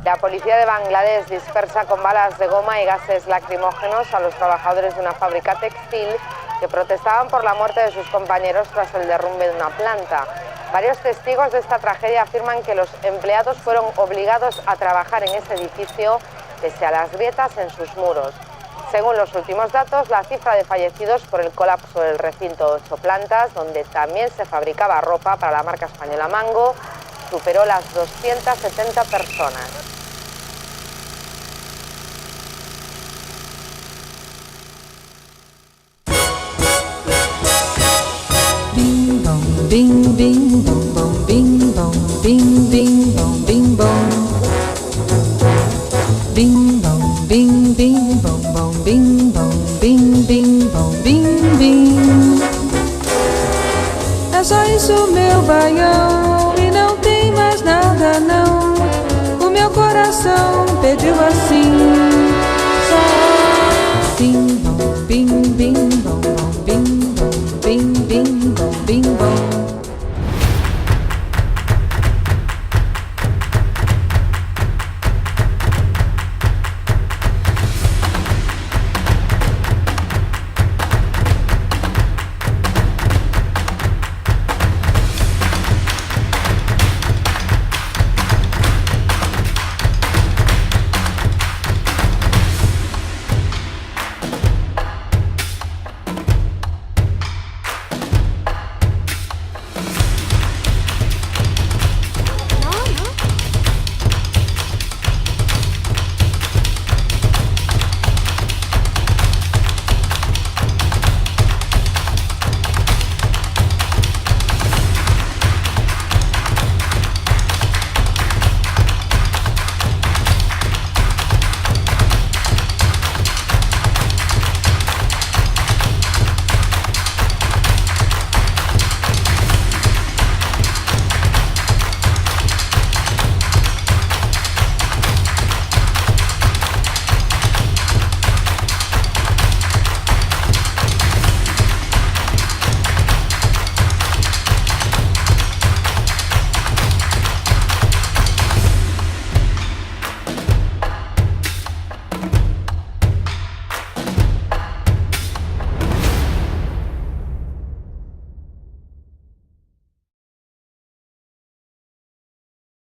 La policía de Bangladesh dispersa con balas de goma y gases lacrimógenos a los trabajadores de una fábrica textil que protestaban por la muerte de sus compañeros tras el derrumbe de una planta. Varios testigos de esta tragedia afirman que los empleados fueron obligados a trabajar en ese edificio pese a las grietas en sus muros. Según los últimos datos, la cifra de fallecidos por el colapso del recinto de 8 plantas, donde también se fabricaba ropa para la marca española Mango, superó las 270 personas. Bing bong, bing bing bong bong, bing bong, bing bing bong, bing bong. Bing bong, bing bing bong bong, bing bong, bing bing bong, bing bing. É só isso, meu baião, e não tem mais nada não. O meu coração pediu assim, só assim.